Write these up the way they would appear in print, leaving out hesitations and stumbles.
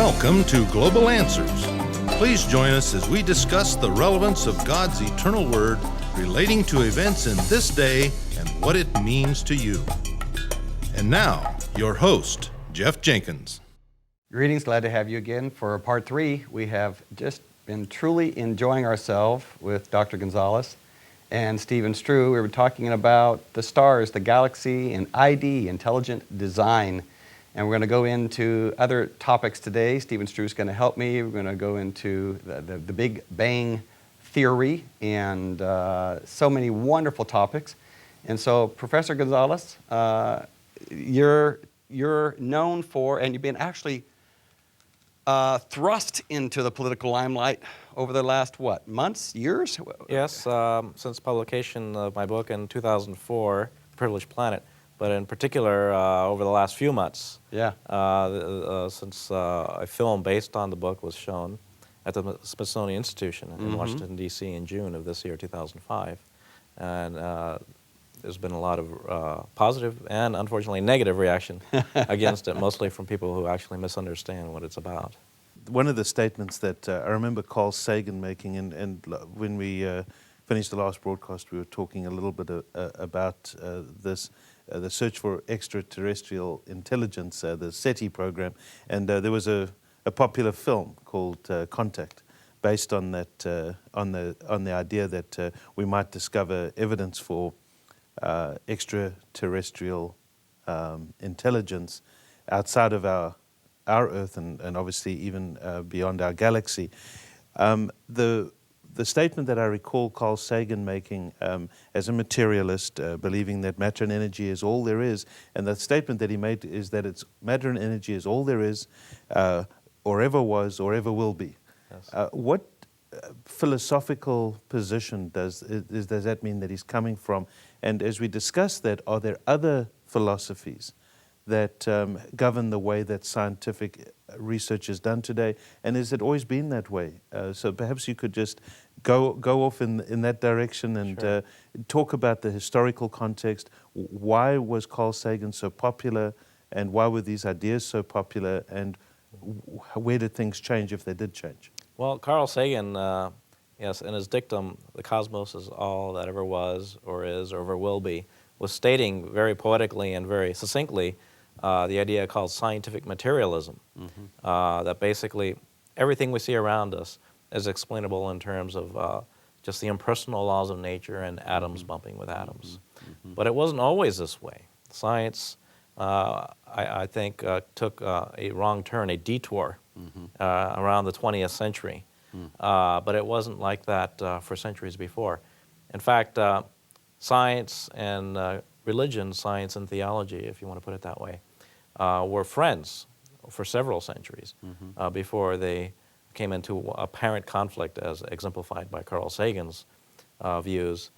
Welcome to Global Answers. Please join us as we discuss the relevance of God's eternal word relating to events in this day and what it means to you. And now, your host, Jeff Jenkins. Greetings, glad to have you again for part 3. We have just been truly enjoying ourselves with Dr. Gonzalez and Stephen Strew. We were talking about the stars, the galaxy, and ID, intelligent design. And we're going to go into other topics today. Stephen Strew is going to help me. We're going to go into the Big Bang Theory and so many wonderful topics. And so, Professor Gonzalez, you're known for, and you've been actually thrust into the political limelight over the last, months, years? Yes, since publication of my book in 2004, Privileged Planet, but in particular over the last few months. Yeah. Since a film based on the book was shown at the Smithsonian Institution in Washington, D.C. in June of this year, 2005. And there's been a lot of positive and, unfortunately, negative reaction against it, mostly from people who actually misunderstand what it's about. One of the statements that I remember Carl Sagan making, and when we finished the last broadcast, we were talking a little bit about this, the search for extraterrestrial intelligence, the SETI program, and there was a popular film called Contact, based on that, on the idea that we might discover evidence for extraterrestrial intelligence outside of our Earth and obviously even beyond our galaxy. The statement that I recall Carl Sagan making as a materialist, believing that matter and energy is all there is, and the statement that he made is that matter and energy is all there is, or ever was, or ever will be. Yes. What philosophical position does that mean that he's coming from? And as we discuss that, are there other philosophies that govern the way that scientific research is done today? And has it always been that way? So perhaps you could just go off in that direction and Sure. Talk about the historical context. Why was Carl Sagan so popular, and why were these ideas so popular, and where did things change if they did change? Well, Carl Sagan, yes, in his dictum, "The cosmos is all that ever was, or is, or ever will be," was stating very poetically and very succinctly the idea called scientific materialism, that basically everything we see around us is explainable in terms of just the impersonal laws of nature and atoms bumping with atoms. But it wasn't always this way. Science, I think, took a wrong turn, a detour around the 20th century. But it wasn't like that for centuries before. In fact, science and religion, science and theology, if you want to put it that way, were friends for several centuries before they came into apparent conflict, as exemplified by Carl Sagan's views.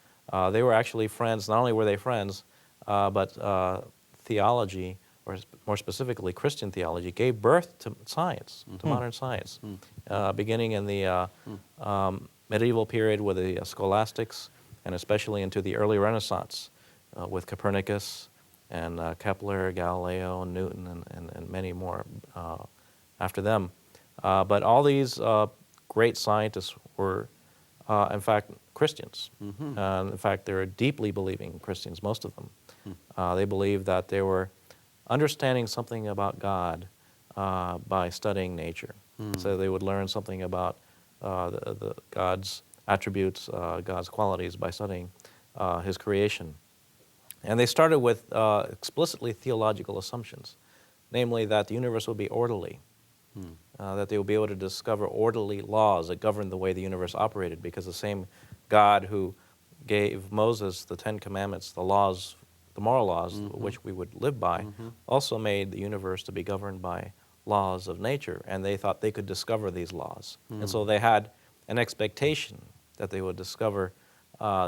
They were actually friends. Not only were they friends, but theology, or more specifically Christian theology, gave birth to science, to modern science, beginning in the medieval period with the scholastics, and especially into the early Renaissance with Copernicus and Kepler, Galileo, Newton, and many more after them. But all these great scientists were, in fact, Christians. In fact, they were deeply believing Christians, most of them. They believed that they were understanding something about God by studying nature. So they would learn something about the God's attributes, God's qualities by studying His creation. And they started with explicitly theological assumptions, namely that the universe would be orderly, that they would be able to discover orderly laws that govern the way the universe operated, because the same God who gave Moses the Ten Commandments, the laws, the moral laws which we would live by, also made the universe to be governed by laws of nature, and they thought they could discover these laws. And so they had an expectation that they would discover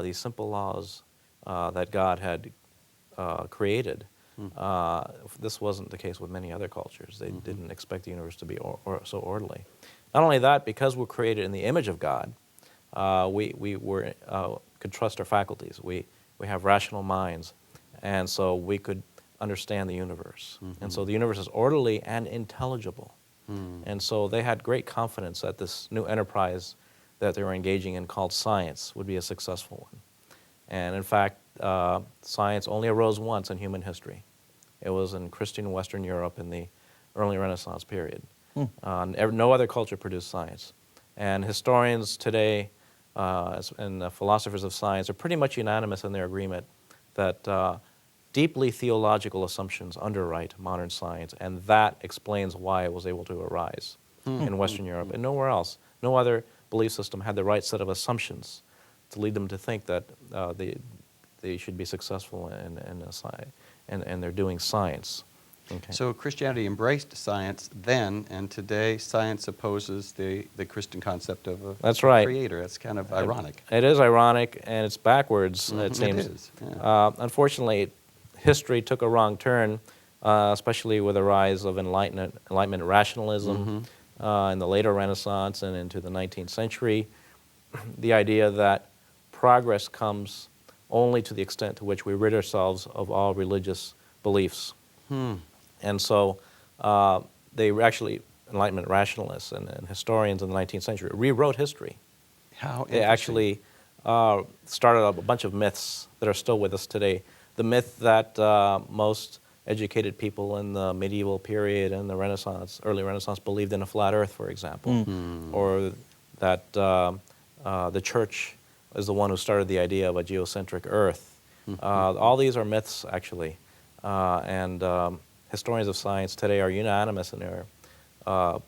these simple laws that God had created. This wasn't the case with many other cultures. They didn't expect the universe to be so orderly. Not only that, because we're created in the image of God, we could trust our faculties. We have rational minds, and so we could understand the universe. And so the universe is orderly and intelligible. And so they had great confidence that this new enterprise that they were engaging in called science would be a successful one. And in fact, science only arose once in human history. It was in Christian Western Europe in the early Renaissance period. No other culture produced science. And historians today and philosophers of science are pretty much unanimous in their agreement that deeply theological assumptions underwrite modern science, and that explains why it was able to arise in Western Europe and nowhere else. No other belief system had the right set of assumptions to lead them to think that they should be successful in their doing science. Okay. So Christianity embraced science then, and today science opposes the Christian concept of a That's right. creator. That's kind of ironic. It is ironic, and it's backwards, it seems. It is, yeah. Unfortunately, history took a wrong turn, especially with the rise of Enlightenment rationalism in the later Renaissance and into the 19th century. The idea that progress comes only to the extent to which we rid ourselves of all religious beliefs. And so they were actually, Enlightenment rationalists and historians in the 19th century, rewrote history. How They actually started up a bunch of myths that are still with us today. The myth that most educated people in the medieval period and the Renaissance, early Renaissance, believed in a flat earth, for example, or that the church is the one who started the idea of a geocentric earth. All these are myths, actually, and historians of science today are unanimous in their,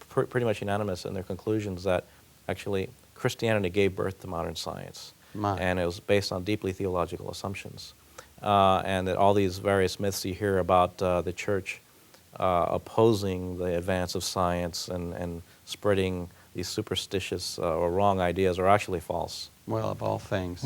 pretty much unanimous in their conclusions that actually Christianity gave birth to modern science, and it was based on deeply theological assumptions. And that all these various myths you hear about the church opposing the advance of science and spreading these superstitious or wrong ideas are actually false. Well, of all things.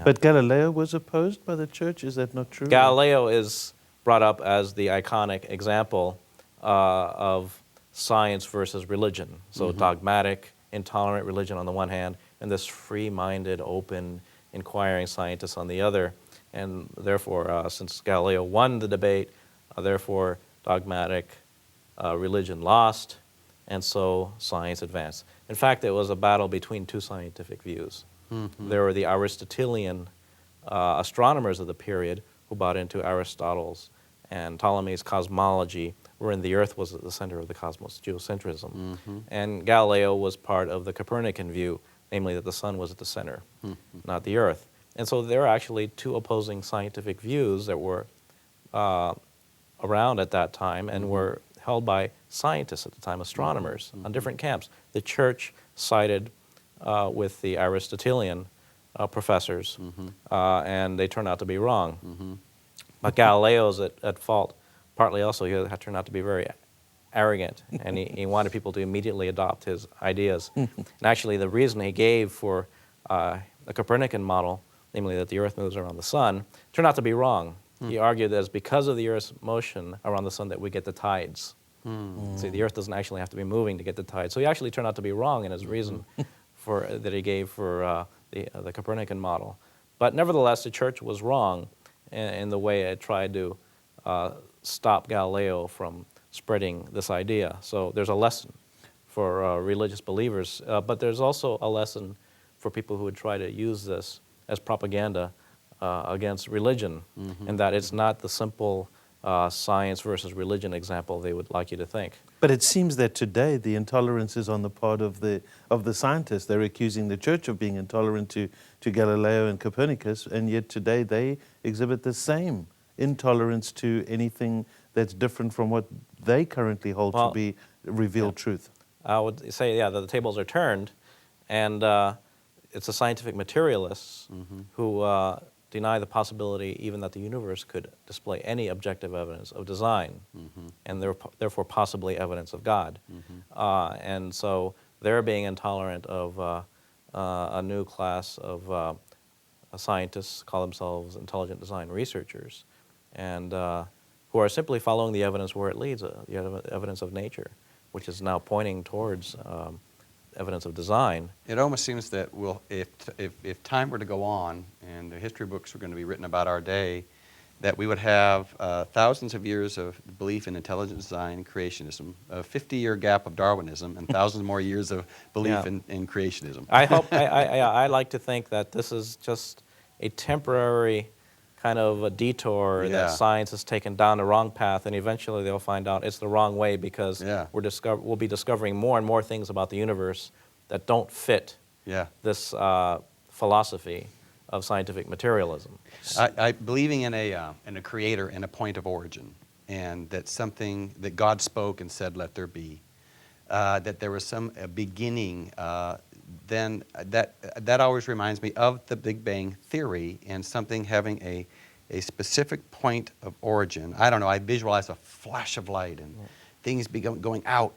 But Galileo was opposed by the church, is that not true? Galileo is brought up as the iconic example of science versus religion. So dogmatic, intolerant religion on the one hand, and this free-minded, open, inquiring scientist on the other. And therefore, since Galileo won the debate, therefore dogmatic religion lost, and so science advanced. In fact, it was a battle between two scientific views. There were the Aristotelian astronomers of the period who bought into Aristotle's and Ptolemy's cosmology, wherein the Earth was at the center of the cosmos, geocentrism. And Galileo was part of the Copernican view, namely that the sun was at the center, not the Earth. And so there are actually two opposing scientific views that were around at that time and were held by scientists at the time, astronomers, on different camps. The church sided with the Aristotelian professors, and they turned out to be wrong. But Galileo's at fault, partly also he had turned out to be very arrogant, and he wanted people to immediately adopt his ideas. And actually the reason he gave for the Copernican model, namely that the Earth moves around the sun, turned out to be wrong. He argued that it's because of the Earth's motion around the sun that we get the tides. See, the Earth doesn't actually have to be moving to get the tides. So he actually turned out to be wrong in his reason that he gave for the Copernican model. But nevertheless, the church was wrong in the way it tried to stop Galileo from spreading this idea. So there's a lesson for religious believers, but there's also a lesson for people who would try to use this as propaganda against religion, and that it's not the simple science versus religion example they would like you to think. But it seems that today the intolerance is on the part of the scientists. They're accusing the church of being intolerant to Galileo and Copernicus, and yet today they exhibit the same intolerance to anything that's different from what they currently hold to be revealed truth. I would say, yeah, that the tables are turned, and it's the scientific materialists who deny the possibility even that the universe could display any objective evidence of design, and therefore possibly evidence of God. And so they're being intolerant of a new class of scientists, call themselves intelligent design researchers, and who are simply following the evidence where it leads, the evidence of nature, which is now pointing towards evidence of design. It almost seems that if time were to go on and the history books were going to be written about our day, that we would have thousands of years of belief in intelligent design and creationism, a 50-year gap of Darwinism, and thousands more years of belief Yeah. in creationism. I hope, I like to think that this is just a temporary kind of a detour Yeah. that science has taken down the wrong path, and eventually they'll find out it's the wrong way because Yeah. we'll be discovering more and more things about the universe that don't fit Yeah. this philosophy of scientific materialism. I believing in a creator and a point of origin, and that something that God spoke and said, "Let there be," that there was some beginning. Then that always reminds me of the Big Bang theory and something having a specific point of origin. I don't know. I visualize a flash of light and things going out.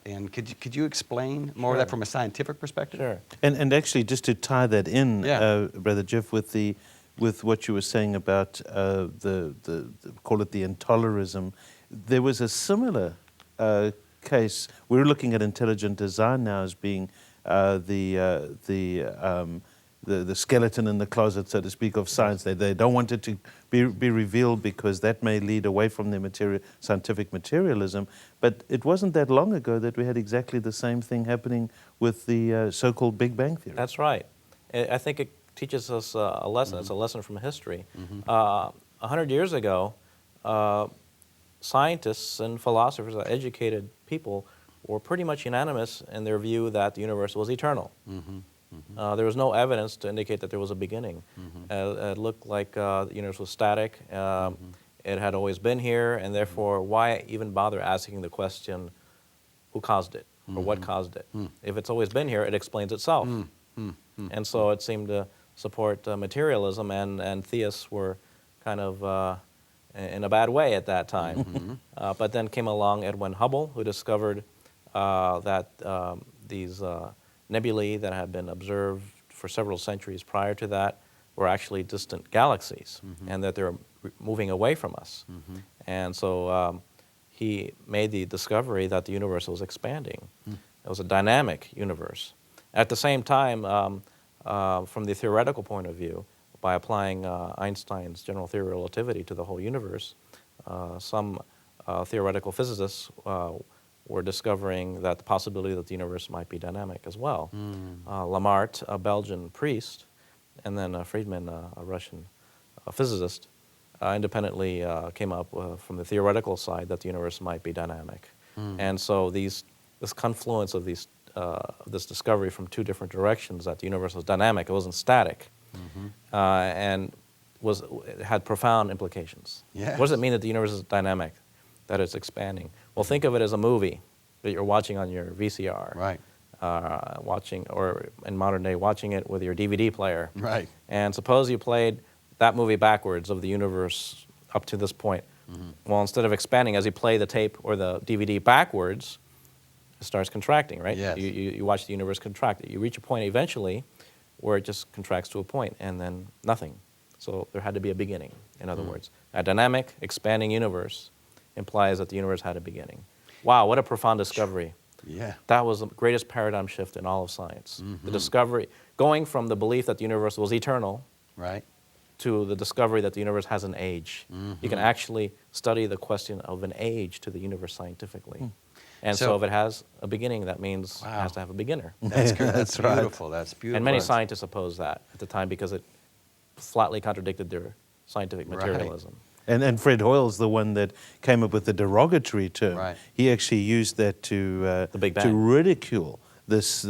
And could you explain more of that Sure. from a scientific perspective? Sure. And actually, just to tie that in, Yeah. Brother Jeff, with what you were saying about the call it the intolerism, there was a similar case. We're looking at intelligent design now as being the skeleton in the closet, so to speak, of science. They don't want it to be revealed because that may lead away from their scientific materialism. But it wasn't that long ago that we had exactly the same thing happening with the so-called Big Bang Theory. That's right. I think it teaches us a lesson. It's a lesson from history. 100 years ago, scientists and philosophers, educated people, were pretty much unanimous in their view that the universe was eternal. There was no evidence to indicate that there was a beginning. It looked like the universe was static. It had always been here, and therefore, why even bother asking the question, who caused it, or what caused it? If it's always been here, it explains itself. And so it seemed to support materialism, and theists were kind of in a bad way at that time. But then came along Edwin Hubble, who discovered that these nebulae that had been observed for several centuries prior to that were actually distant galaxies, and that they were moving away from us. And so he made the discovery that the universe was expanding. It was a dynamic universe. At the same time, from the theoretical point of view, by applying Einstein's general theory of relativity to the whole universe, some theoretical physicists were discovering that the possibility that the universe might be dynamic as well. Lamarck, a Belgian priest, and then Friedman, a Russian physicist, independently came up from the theoretical side that the universe might be dynamic. And so this confluence of this discovery from two different directions, that the universe was dynamic, it wasn't static, and had profound implications. Yes. What does it mean that the universe is dynamic, that it's expanding? Well, think of it as a movie that you're watching on your VCR. Right. Watching, or in modern day, watching it with your DVD player. Right. And suppose you played that movie backwards of the universe up to this point. Well, instead of expanding, as you play the tape or the DVD backwards, it starts contracting, right? Yes. You watch the universe contract. You reach a point eventually where it just contracts to a point and then nothing. So there had to be a beginning, in other words. A dynamic, expanding universe implies that the universe had a beginning. Wow, what a profound discovery. Yeah. That was the greatest paradigm shift in all of science. The discovery, going from the belief that the universe was eternal Right. to the discovery that the universe has an age. You can actually study the question of an age to the universe scientifically. And so So- if it has a beginning, that means it Wow. has to have a beginner. That's good. That's That's right. beautiful. That's beautiful. And many That's- scientists opposed that at the time because it flatly contradicted their scientific Right. materialism. And Fred Hoyle's the one that came up with the derogatory term. Right. He actually used that to The Big to Bang. ridicule this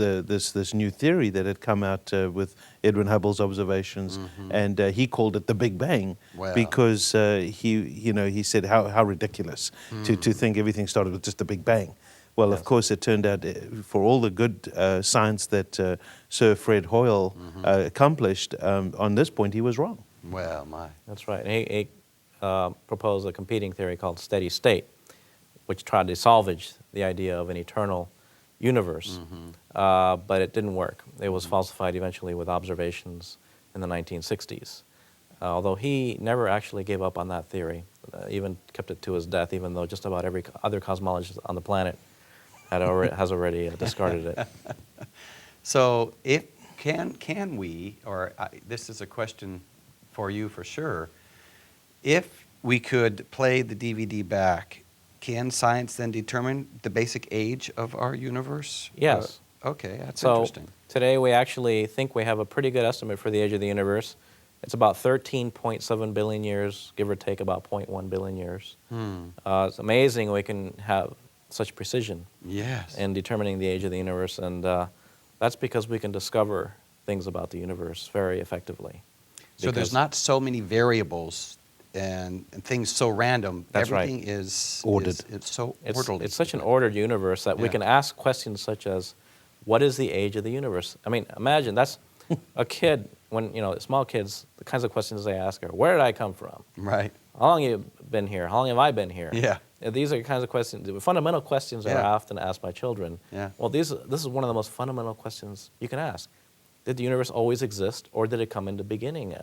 new theory that had come out with Edwin Hubble's observations, and he called it the Big Bang Wow. because he said how ridiculous to think everything started with just a Big Bang. Well, of course, it turned out for all the good science that Sir Fred Hoyle accomplished, on this point he was wrong. Well, my. That's right. And he proposed a competing theory called steady state, which tried to salvage the idea of an eternal universe. But it didn't work. It was falsified eventually with observations in the 1960s. Although he never actually gave up on that theory, even kept it to his death, even though just about every other cosmologist on the planet has already discarded it. So, can we, or this is a question for you for sure, If we could play the DVD back, can science then determine the basic age of our universe? Yes. Okay, that's So interesting. today we actually think we have a pretty good estimate for the age of the universe. It's about 13.7 billion years, give or take about 0.1 billion years. It's amazing we can have such precision Yes. in determining the age of the universe, and that's because we can discover things about the universe very effectively. So there's Because- not so many variables and things so random. That's right. Everything is Ordered. It's so It's, orderly. it's such an ordered universe that we Yeah. can ask questions such as, what is the age of the universe? I mean, imagine that's a kid, when, small kids, the kinds of questions they ask are, where did I come from? Right. How long have you been here? How long have I been here? Yeah. These are the kinds of questions, fundamental questions that Yeah. are often asked by children. Yeah. Well, this is one of the most fundamental questions you can ask. Did the universe always exist, or did it come into beginning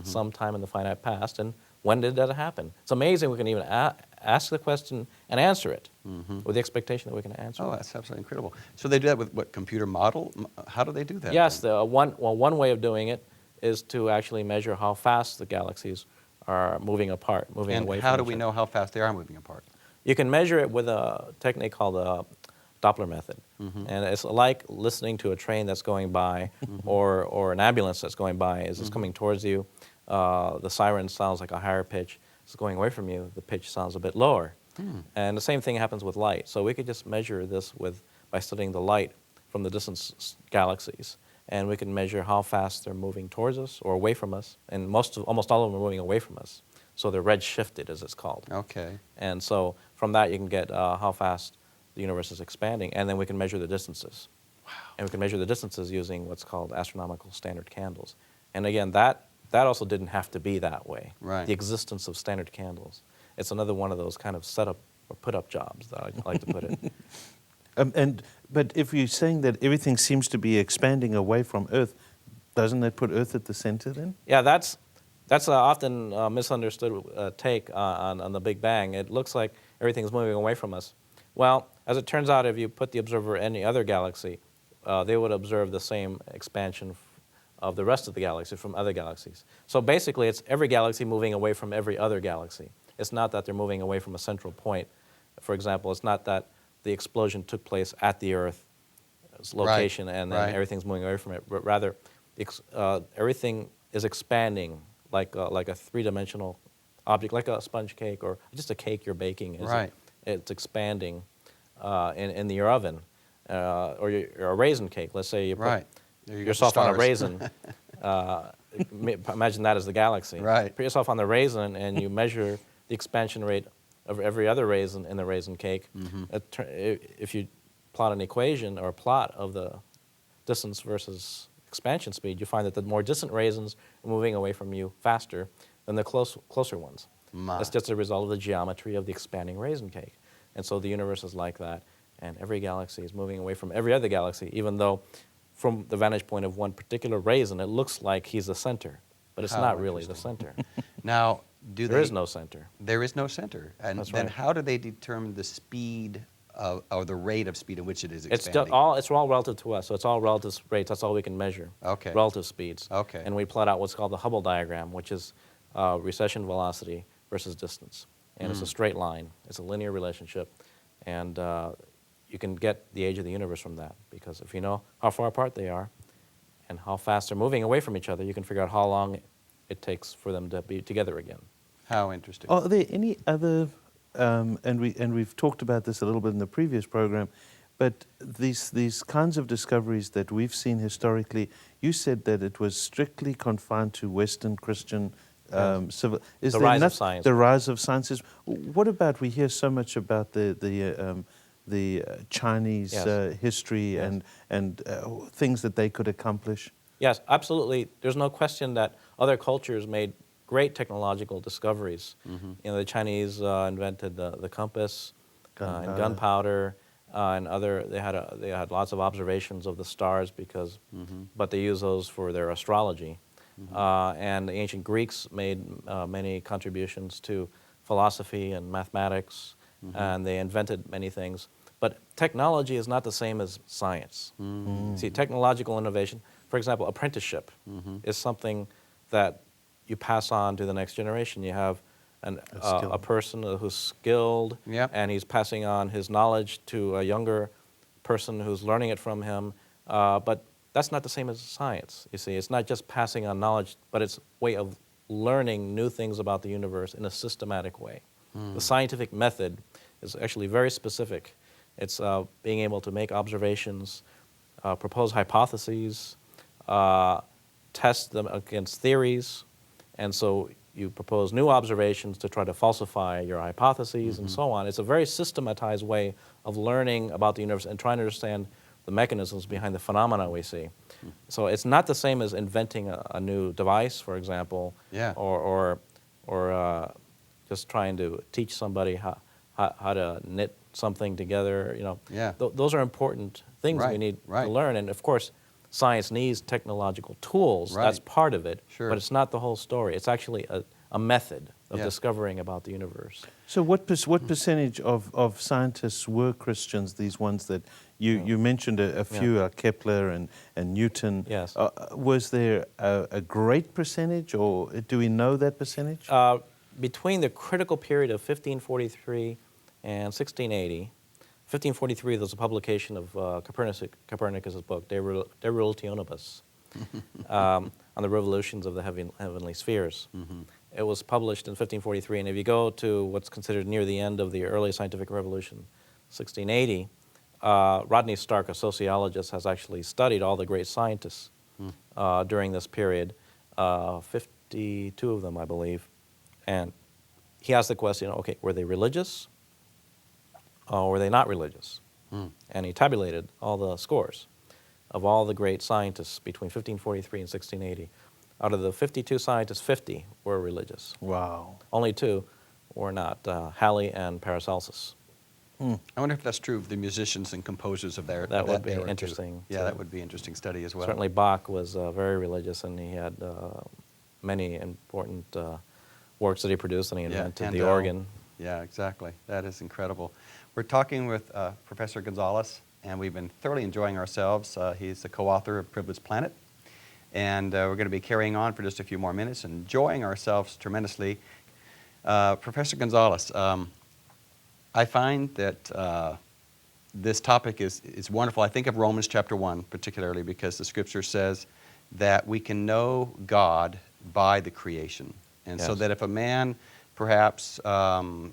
sometime in the finite past? And when did that happen? It's amazing we can even ask the question and answer it with the expectation that we can answer Oh, it. that's absolutely incredible. So they do that with what, computer model? How do they do that? Yes, then? one way of doing it is to actually measure how fast the galaxies are moving apart, moving And away how from do each we other. know how fast they are moving apart? You can measure it with a technique called the Doppler method. And it's like listening to a train that's going by or an ambulance that's going by. As it's coming towards you, the siren sounds like a higher pitch. As it's going away from you, the pitch sounds a bit lower. And the same thing happens with light. So we could just measure this by studying the light from the distant galaxies. And we can measure how fast they're moving towards us or away from us. And almost all of them are moving away from us. So they're red-shifted, as it's called. Okay. And so from that, you can get how fast the universe is expanding, and then we can measure the distances. Wow. And we can measure the distances using what's called astronomical standard candles. And again, that also didn't have to be that way. Right. The existence of standard candles. It's another one of those kind of setup or put-up jobs that I like to put it. But if you're saying that everything seems to be expanding away from Earth, doesn't that put Earth at the center then? Yeah, that's often a misunderstood take on the Big Bang. It looks like everything's moving away from us. Well, as it turns out, if you put the observer in any other galaxy, they would observe the same expansion of the rest of the galaxy from other galaxies. So basically, it's every galaxy moving away from every other galaxy. It's not that they're moving away from a central point. For example, it's not that the explosion took place at the Earth's location and then right. everything's moving away from it, but rather everything is expanding like a three-dimensional object, like a sponge cake or just a cake you're baking. Right. It's expanding in your oven, or a raisin cake. Let's say you put Right. There you go, yourself on a stars. raisin. Imagine that as the galaxy. Right. Put yourself on the raisin, and you measure the expansion rate of every other raisin in the raisin cake. If you plot an equation or a plot of the distance versus expansion speed, you find that the more distant raisins are moving away from you faster than the closer ones. My. That's just a result of the geometry of the expanding raisin cake. And so the universe is like that, and every galaxy is moving away from every other galaxy, even though from the vantage point of one particular raisin, it looks like he's the center, but it's How not really the interesting. center. Now, There is no center. There is no center. And That's then right. how do they determine the speed or the rate of speed at which it is It's expanding? it's all relative to us, so it's all relative rates. That's all we can measure. Okay. Relative speeds. Okay. And we plot out what's called the Hubble diagram, which is recession velocity versus distance. And it's a straight line. It's a linear relationship. And you can get the age of the universe from that, because if you know how far apart they are and how fast they're moving away from each other, you can figure out how long it takes for them to be together again. How interesting. Are there any other, and we've talked about this a little bit in the previous program, but these kinds of discoveries that we've seen historically, you said that it was strictly confined to Western Christian civil. Is The there rise of not- science. The rise of sciences. What about, we hear so much about the Chinese Yes. history Yes. and things that they could accomplish? Yes, absolutely. There's no question that other cultures made great technological discoveries. You know, the Chinese invented the compass and gunpowder, and they had lots of observations of the stars but they used those for their astrology. And the ancient Greeks made many contributions to philosophy and mathematics, and they invented many things. But technology is not the same as science. See, technological innovation, for example, apprenticeship is something that you pass on to the next generation. You have a skill. person who's skilled, Yep. and he's passing on his knowledge to a younger person who's learning it from him. But that's not the same as science, you see. It's not just passing on knowledge, but it's a way of learning new things about the universe in a systematic way. The scientific method is actually very specific. It's being able to make observations, propose hypotheses, test them against theories, and so you propose new observations to try to falsify your hypotheses and so on. It's a very systematized way of learning about the universe and trying to understand the mechanisms behind the phenomena we see. So it's not the same as inventing a new device, for example, Yeah. or just trying to teach somebody how to knit something together. You know, Yeah. those are important things we Right, need right. to learn. And of course, science needs technological tools. Right. That's part of it. Sure. But it's not the whole story. It's actually a method of Yeah. discovering about the universe. So what percentage of scientists were Christians, these ones that you mentioned a few, Kepler and Newton. Yes. Was there a great percentage, or do we know that percentage? Between the critical period of 1543 and 1680, 1543 there's a publication of Copernicus' book, De Revolutionibus, on the revolutions of the heavenly spheres. It was published in 1543, and if you go to what's considered near the end of the early scientific revolution, 1680, Rodney Stark, a sociologist, has actually studied all the great scientists during this period, 52 of them, I believe. And he asked the question, okay, were they religious or were they not religious? And he tabulated all the scores of all the great scientists between 1543 and 1680. Out of the 52 scientists, 50 were religious. Wow. Only 2 were not, Halley and Paracelsus. I wonder if that's true of the musicians and composers of their That would be era, too. interesting Yeah, to- that would be interesting study as well. Certainly Bach was very religious, and he had many important works that he produced, and he invented the Handel. organ. Yeah, exactly. That is incredible. We're talking with Professor Gonzalez, and we've been thoroughly enjoying ourselves. He's the co-author of Privileged Planet, and we're going to be carrying on for just a few more minutes, enjoying ourselves tremendously. Professor Gonzalez, I find that this topic is wonderful. I think of Romans chapter 1 particularly because the scripture says that we can know God by the creation. And so Yes. that if a man perhaps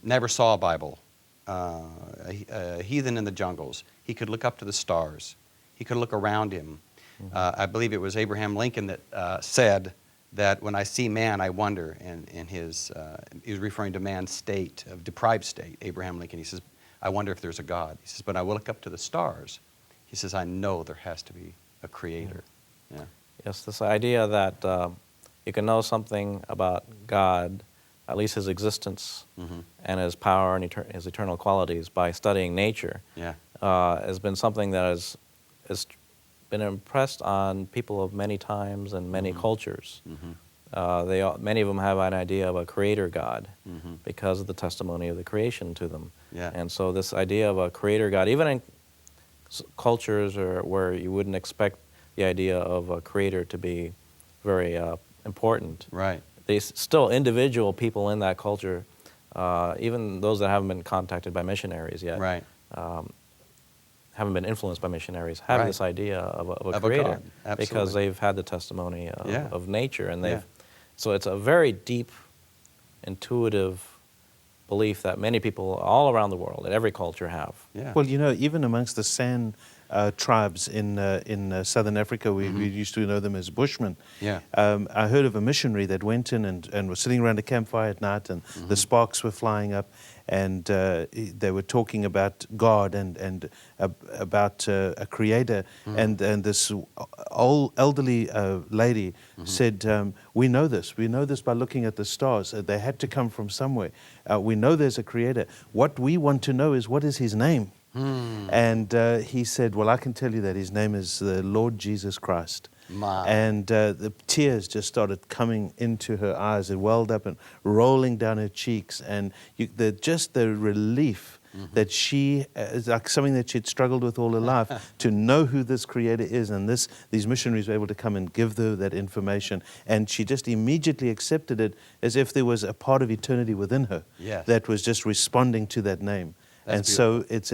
never saw a Bible, a heathen in the jungles, he could look up to the stars. He could look around him. I believe it was Abraham Lincoln that said that when I see man, I wonder. And he was referring to man's state, of deprived state, Abraham Lincoln. He says, I wonder if there's a God. He says, but I will look up to the stars. He says, I know there has to be a creator. Yeah. Yes, this idea that you can know something about God, at least his existence and his power and his eternal qualities by studying nature, Yeah. has been something that has been impressed on people of many times and many cultures. Many of them have an idea of a creator God because of the testimony of the creation to them. Yeah. And so this idea of a creator God, even in cultures where you wouldn't expect the idea of a creator to be very important, Right. still individual people in that culture, even those that haven't been contacted by missionaries yet, Right. haven't been influenced by missionaries, have Right. this idea of a Of a creator God, absolutely. because they've had the testimony Yeah. of nature, and Yeah. so it's a very deep, intuitive belief that many people all around the world, in every culture, have. Yeah. Well, you know, even amongst the San tribes in southern Africa, we used to know them as Bushmen. Yeah. I heard of a missionary that went in and was sitting around a campfire at night, and the sparks were flying up, and they were talking about God and about a creator, and this old elderly lady said, we know this by looking at the stars. They had to come from somewhere. We know there's a creator. What we want to know is, what is his name? And he said, well, I can tell you that his name is the Lord Jesus Christ. My. And the tears just started coming into her eyes. It welled up and rolling down her cheeks. And just the relief that she is like something that she'd struggled with all her life, to know who this Creator is. And these missionaries were able to come and give her that information. And she just immediately accepted it as if there was a part of eternity within her that was just responding to that name. And so it's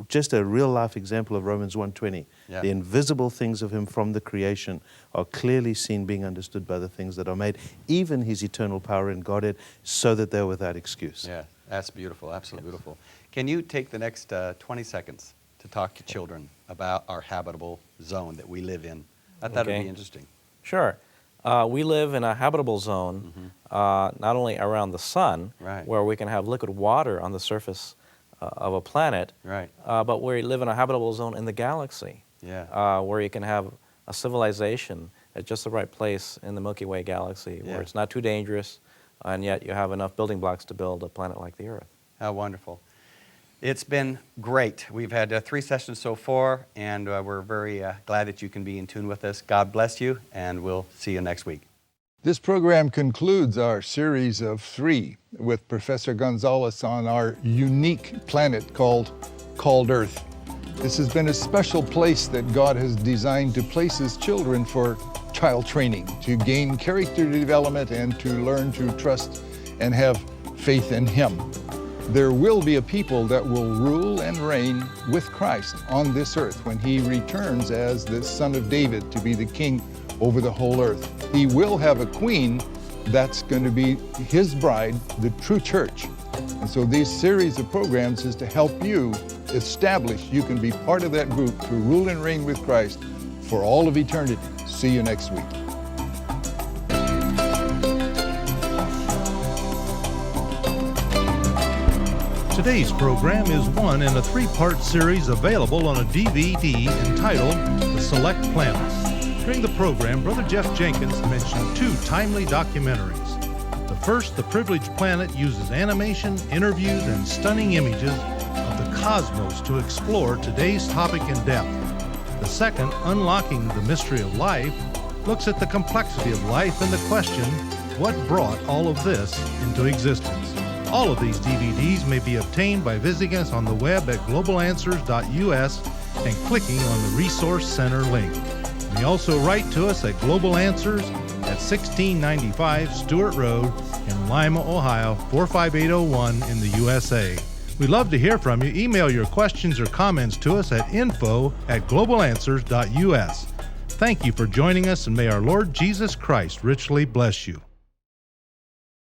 just a real-life example of Romans 1:20. The invisible things of Him from the creation are clearly seen, being understood by the things that are made, even His eternal power in Godhead, so that they're without excuse. Yeah, that's beautiful, absolutely beautiful. Can you take the next 20 seconds to talk to children about our habitable zone that we live in? I thought it would be interesting. Sure. We live in a habitable zone, not only around the sun, where we can have liquid water on the surface of a planet, but we live in a habitable zone in the galaxy, where you can have a civilization at just the right place in the Milky Way galaxy, where it's not too dangerous, and yet you have enough building blocks to build a planet like the Earth. How wonderful. It's been great. We've had 3 sessions so far, and we're very glad that you can be in tune with us. God bless you, and we'll see you next week. This program concludes our series of 3 with Professor Gonzalez on our unique planet called Earth. This has been a special place that God has designed to place His children for child training, to gain character development and to learn to trust and have faith in Him. There will be a people that will rule and reign with Christ on this earth when He returns as the Son of David to be the King over the whole earth. He will have a queen that's going to be His bride, the true church. And so this series of programs is to help you establish you can be part of that group to rule and reign with Christ for all of eternity. See you next week. Today's program is one in a 3-part series available on a DVD entitled The Select Planets. During the program, Brother Jeff Jenkins mentioned 2 timely documentaries. The first, The Privileged Planet, uses animation, interviews, and stunning images of the cosmos to explore today's topic in depth. The second, Unlocking the Mystery of Life, looks at the complexity of life and the question, what brought all of this into existence? All of these DVDs may be obtained by visiting us on the web at globalanswers.us and clicking on the Resource Center link. You may also write to us at Global Answers at 1695 Stewart Road in Lima, Ohio, 45801 in the USA. We'd love to hear from you. Email your questions or comments to us at info@globalanswers.us. Thank you for joining us, and may our Lord Jesus Christ richly bless you.